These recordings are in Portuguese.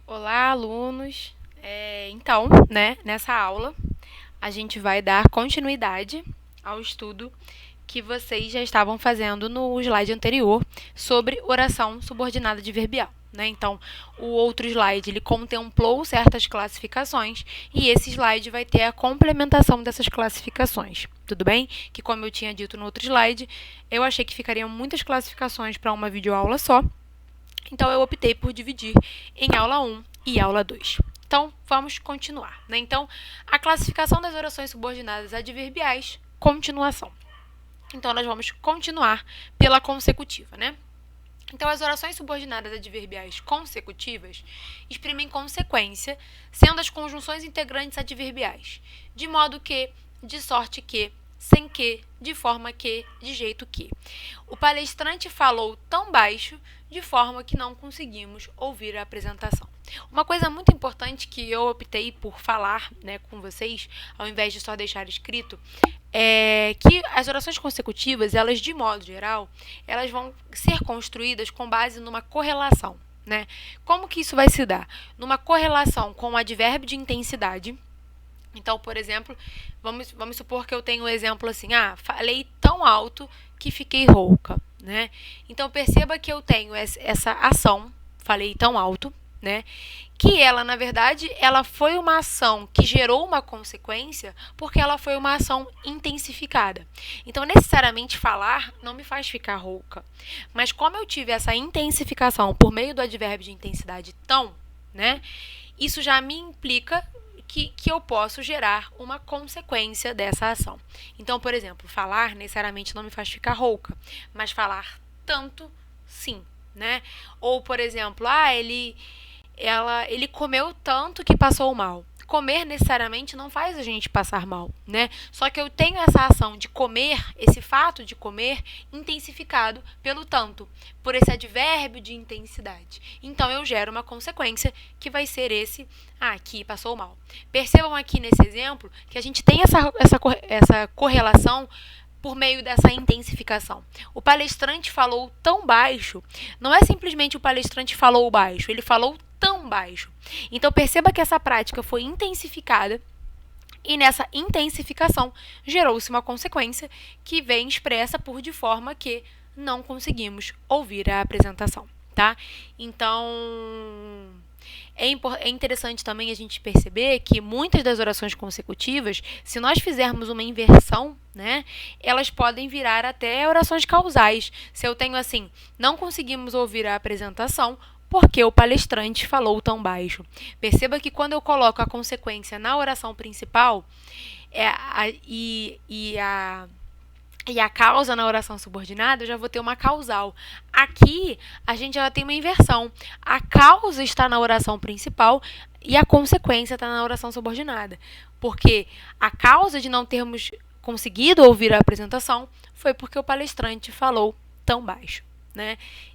Olá, alunos! Então, nessa aula, a gente vai dar continuidade ao estudo que vocês já estavam fazendo no slide anterior sobre oração subordinada adverbial. Então, o outro slide ele contemplou certas classificações e esse slide vai ter a complementação dessas classificações. Tudo bem? Que, como eu tinha dito no outro slide, eu achei que ficariam muitas classificações para uma videoaula só. Então, eu optei por dividir em aula 1 e aula 2. Então, vamos continuar. Então, a classificação das orações subordinadas adverbiais, continuação. Então, nós vamos continuar pela consecutiva, Então, as orações subordinadas adverbiais consecutivas exprimem consequência, sendo as conjunções integrantes adverbiais, de modo que, de sorte que, sem que, de forma que, de jeito que. O palestrante falou tão baixo, de forma que não conseguimos ouvir a apresentação. Uma coisa muito importante que eu optei por falar com vocês, ao invés de só deixar escrito, é que as orações consecutivas, elas de modo geral, elas vão ser construídas com base numa correlação. Como que isso vai se dar? Numa correlação com o advérbio de intensidade. Então, por exemplo, vamos supor que eu tenho um exemplo assim, falei tão alto que fiquei rouca, Então, perceba que eu tenho essa ação, falei tão alto, que ela, na verdade, ela foi uma ação que gerou uma consequência porque ela foi uma ação intensificada. Então, necessariamente, falar não me faz ficar rouca. Mas como eu tive essa intensificação por meio do advérbio de intensidade tão, isso já me implica que eu posso gerar uma consequência dessa ação. Então, por exemplo, falar necessariamente não me faz ficar rouca, mas falar tanto, sim, Ou, por exemplo, ele comeu tanto que passou mal. Comer necessariamente não faz a gente passar mal, Só que eu tenho essa ação de comer, esse fato de comer, intensificado pelo tanto, por esse advérbio de intensidade. Então, eu gero uma consequência que vai ser esse, que passou mal. Percebam aqui nesse exemplo que a gente tem essa correlação por meio dessa intensificação. O palestrante falou tão baixo, não é simplesmente o palestrante falou baixo, ele falou tão baixo. Então, perceba que essa prática foi intensificada e nessa intensificação gerou-se uma consequência que vem expressa por de forma que não conseguimos ouvir a apresentação, Então, é interessante também a gente perceber que muitas das orações consecutivas, se nós fizermos uma inversão, elas podem virar até orações causais. Se eu tenho assim, não conseguimos ouvir a apresentação porque o palestrante falou tão baixo. Perceba que quando eu coloco a consequência na oração principal e a causa na oração subordinada, eu já vou ter uma causal. Aqui, a gente já tem uma inversão. A causa está na oração principal e a consequência está na oração subordinada. Porque a causa de não termos conseguido ouvir a apresentação foi porque o palestrante falou tão baixo.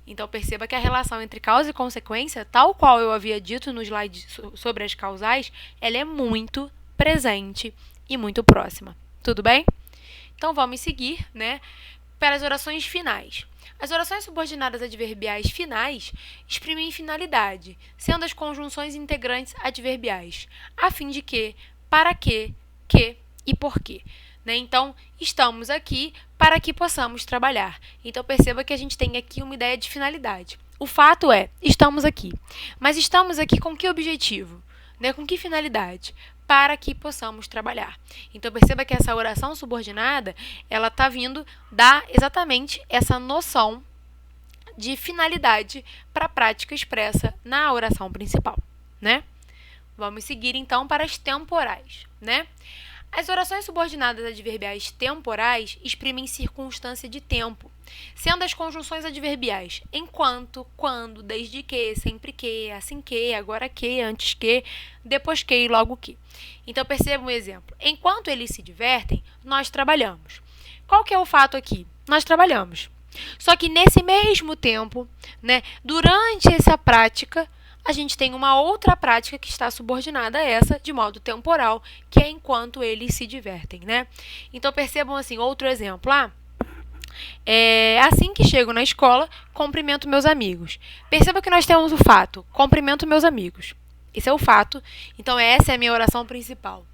Então, perceba que a relação entre causa e consequência, tal qual eu havia dito no slide sobre as causais, ela é muito presente e muito próxima. Tudo bem? Então, vamos seguir para as orações finais. As orações subordinadas adverbiais finais exprimem finalidade, sendo as conjunções integrantes adverbiais, a fim de que, para que e por quê. Então, estamos aqui para que possamos trabalhar. Então, perceba que a gente tem aqui uma ideia de finalidade. O fato é, estamos aqui. Mas estamos aqui com que objetivo? Com que finalidade? Para que possamos trabalhar. Então, perceba que essa oração subordinada, ela está vindo dar exatamente essa noção de finalidade para a prática expressa na oração principal, Vamos seguir, então, para as temporais, As orações subordinadas adverbiais temporais exprimem circunstância de tempo, sendo as conjunções adverbiais enquanto, quando, desde que, sempre que, assim que, agora que, antes que, depois que e logo que. Então, perceba um exemplo. Enquanto eles se divertem, nós trabalhamos. Qual que é o fato aqui? Nós trabalhamos. Só que nesse mesmo tempo, durante essa prática, a gente tem uma outra prática que está subordinada a essa, de modo temporal, que é enquanto eles se divertem, Então, percebam assim, outro exemplo. Assim que chego na escola, cumprimento meus amigos. Perceba que nós temos o fato, cumprimento meus amigos. Esse é o fato. Então, essa é a minha oração principal.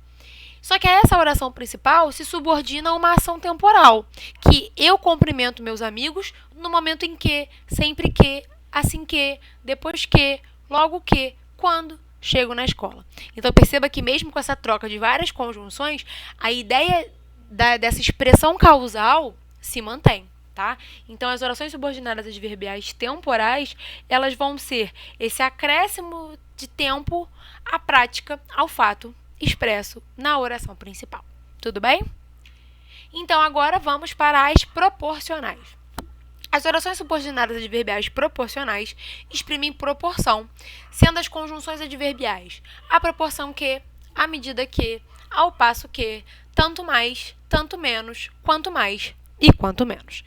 Só que essa oração principal se subordina a uma ação temporal, que eu cumprimento meus amigos no momento em que, sempre que, assim que, depois que, logo que, quando chego na escola. Então perceba que mesmo com essa troca de várias conjunções, a ideia dessa expressão causal se mantém. Tá? Então, as orações subordinadas adverbiais temporais, elas vão ser esse acréscimo de tempo à prática, ao fato expresso na oração principal. Tudo bem? Então, agora vamos para as proporcionais. As orações subordinadas adverbiais proporcionais exprimem proporção, sendo as conjunções adverbiais à proporção que, à medida que, ao passo que, tanto mais, tanto menos, quanto mais e quanto menos.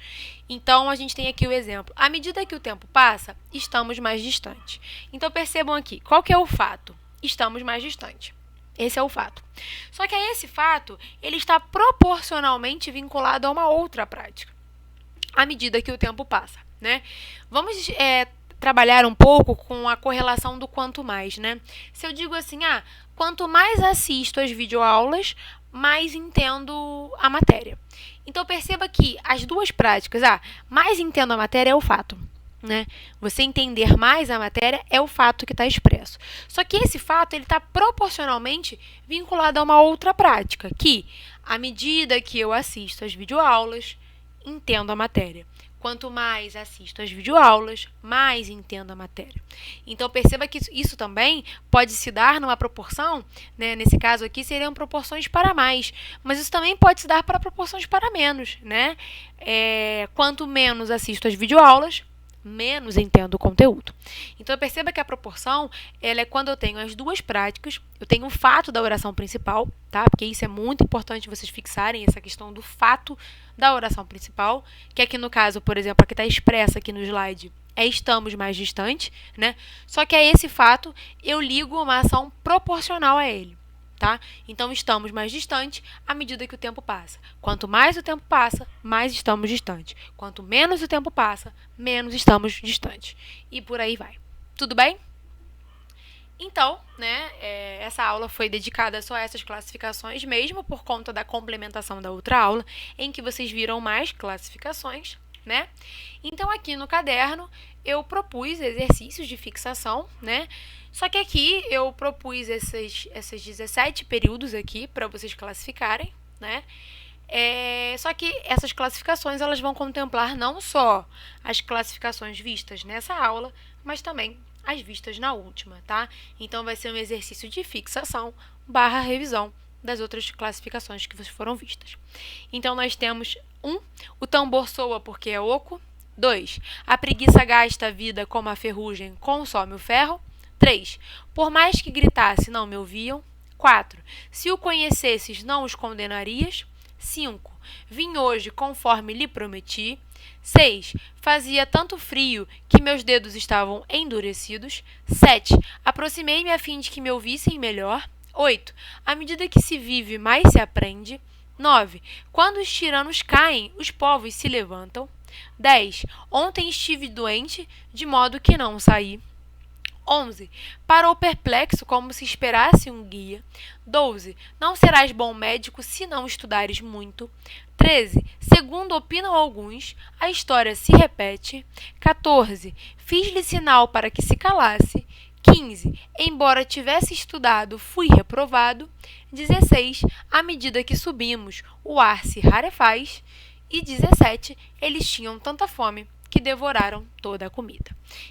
Então, a gente tem aqui o exemplo. À medida que o tempo passa, estamos mais distantes. Então, percebam aqui, qual que é o fato? Estamos mais distantes. Esse é o fato. Só que esse fato, ele está proporcionalmente vinculado a uma outra prática, à medida que o tempo passa, né? Vamos trabalhar um pouco com a correlação do quanto mais, né? Se eu digo assim, quanto mais assisto às videoaulas, mais entendo a matéria. Então, perceba que as duas práticas, mais entendo a matéria é o fato, né? Você entender mais a matéria é o fato que está expresso. Só que esse fato ele está proporcionalmente vinculado a uma outra prática, que, à medida que eu assisto às videoaulas, entendo a matéria. Quanto mais assisto às videoaulas, mais entendo a matéria. Então, perceba que isso também pode se dar numa proporção, né? Nesse caso aqui, seriam proporções para mais, mas isso também pode se dar para proporções para menos, né? Quanto menos assisto às videoaulas, menos entendo o conteúdo. Então, perceba que a proporção, ela é quando eu tenho as duas práticas, eu tenho o fato da oração principal, tá? Porque isso é muito importante vocês fixarem, essa questão do fato da oração principal, que aqui no caso, por exemplo, a que está expressa aqui no slide, estamos mais distantes, né? Só que a esse fato, eu ligo uma ação proporcional a ele. Tá? Então, estamos mais distantes à medida que o tempo passa. Quanto mais o tempo passa, mais estamos distantes. Quanto menos o tempo passa, menos estamos distantes. E por aí vai. Tudo bem? Então, né, essa aula foi dedicada só a essas classificações, mesmo por conta da complementação da outra aula, em que vocês viram mais classificações, né? Então, aqui no caderno, eu propus exercícios de fixação, né? Só que aqui eu propus esses 17 períodos aqui para vocês classificarem, né? Só que essas classificações elas vão contemplar não só as classificações vistas nessa aula, mas também as vistas na última, tá? Então, vai ser um exercício de fixação / revisão das outras classificações que foram vistas. Então, nós temos 1. O tambor soa porque é oco. 2. A preguiça gasta a vida como a ferrugem consome o ferro. 3. Por mais que gritasse, não me ouviam. 4. Se o conhecesses, não os condenarias. 5. Vim hoje conforme lhe prometi. 6. Fazia tanto frio que meus dedos estavam endurecidos. 7. Aproximei-me a fim de que me ouvissem melhor. 8. À medida que se vive, mais se aprende. 9. Quando os tiranos caem, os povos se levantam. 10. Ontem estive doente, de modo que não saí. 11. Parou perplexo, como se esperasse um guia. 12. Não serás bom médico se não estudares muito. 13. Segundo opinam alguns, a história se repete. 14. Fiz-lhe sinal para que se calasse. 15. Embora tivesse estudado, fui reprovado. 16. À medida que subimos, o ar se rarefaz. E 17. Eles tinham tanta fome que devoraram toda a comida.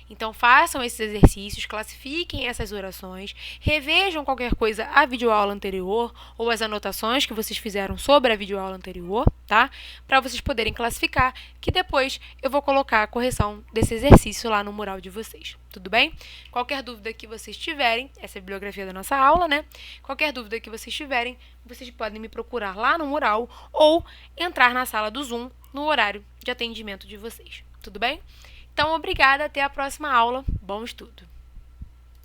Então, façam esses exercícios, classifiquem essas orações, revejam qualquer coisa a videoaula anterior ou as anotações que vocês fizeram sobre a videoaula anterior, tá? Para vocês poderem classificar, que depois eu vou colocar a correção desse exercício lá no mural de vocês. Tudo bem? Qualquer dúvida que vocês tiverem, essa é a bibliografia da nossa aula, né? Qualquer dúvida que vocês tiverem, vocês podem me procurar lá no mural ou entrar na sala do Zoom no horário de atendimento de vocês. Tudo bem? Então, obrigada. Até a próxima aula. Bom estudo!